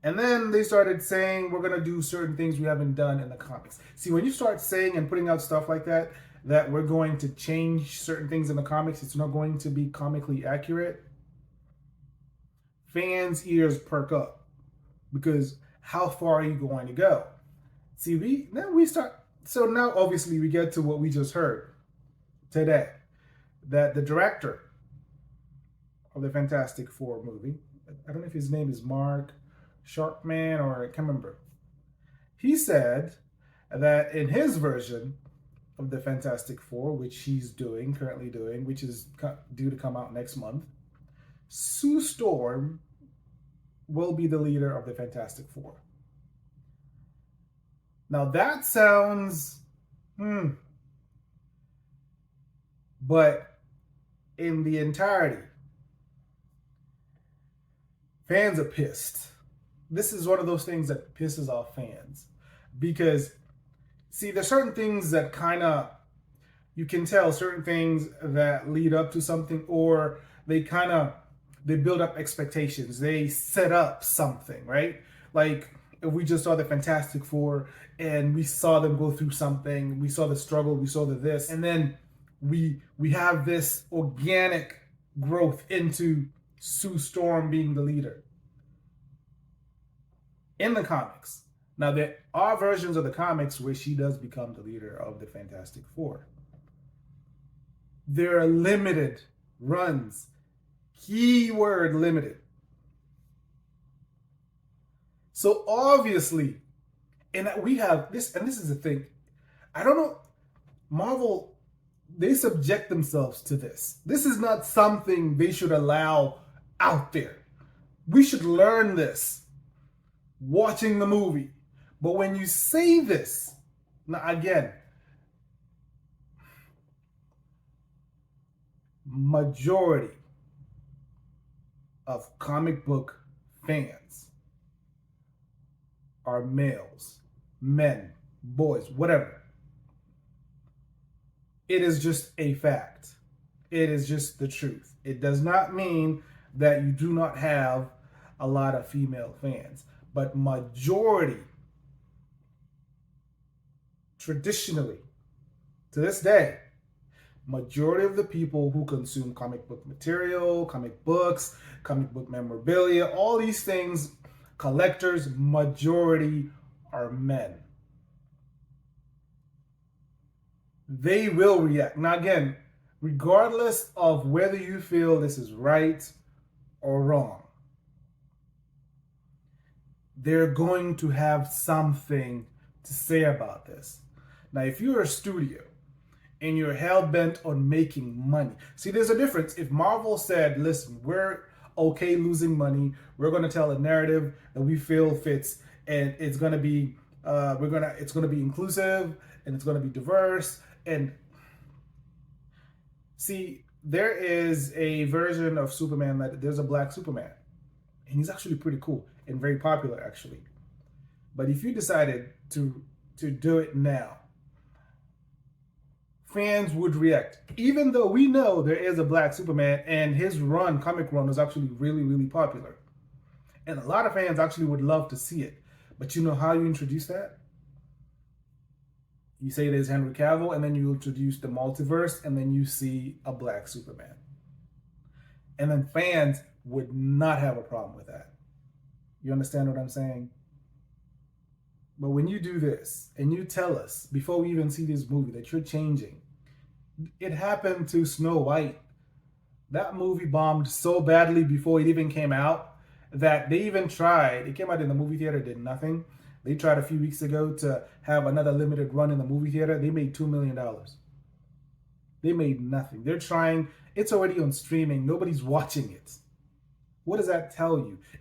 And then they started saying, we're going to do certain things we haven't done in the comics. See, when you start saying and putting out stuff like that, that we're going to change certain things in the comics, it's not going to be comically accurate, fans' ears perk up because how far are you going to go? See, we start. So now, obviously, we get to what we just heard today, that the director of the Fantastic Four movie, I don't know if his name is Mark Sharkman or I can't remember. He said that in his version of the Fantastic Four, which he's currently doing, which is due to come out next month, Sue Storm will be the leader of the Fantastic Four. Now that sounds, but in the entirety, fans are pissed. This is one of those things that pisses off fans because, see, there's certain things that kind of, you can tell certain things that lead up to something, or they build up expectations. They set up something, right? Like if we just saw the Fantastic Four and we saw them go through something, we saw the struggle, we saw the this, and then we have this organic growth into Sue Storm being the leader in the comics. Now there are versions of the comics where she does become the leader of the Fantastic Four. There are limited runs, keyword limited. So obviously, and we have this, and this is the thing, I don't know, Marvel, they subject themselves to this. This is not something they should allow out there. We should learn this watching the movie. But when you say this, now again, majority of comic book fans are males, men, boys, whatever. It is just a fact. It is just the truth. It does not mean that you do not have a lot of female fans, but majority, traditionally, to this day, majority of the people who consume comic book material, comic books, comic book memorabilia, all these things, collectors, majority are men. They will react. Now again, regardless of whether you feel this is right or wrong, they're going to have something to say about this. Now, if you're a studio and you're hell-bent on making money, see, there's a difference. If Marvel said, listen, we're okay losing money, we're going to tell a narrative that we feel fits, and it's going to be it's going to be inclusive, and it's going to be diverse. And see, there is a version of Superman that there's a black Superman, and he's actually pretty cool and very popular, actually. But if you decided to do it now, fans would react, even though we know there is a black Superman and his comic run, was actually really, really popular. And a lot of fans actually would love to see it. But you know how you introduce that? You say there's Henry Cavill, and then you introduce the multiverse, and then you see a black Superman. And then fans would not have a problem with that. You understand what I'm saying? But when you do this, and you tell us, before we even see this movie, that you're changing, it happened to Snow White. That movie bombed so badly before it even came out that they even tried, it came out in the movie theater, did nothing. They tried a few weeks ago to have another limited run in the movie theater. They made $2 million. They made nothing. They're trying, it's already on streaming. Nobody's watching it. What does that tell you?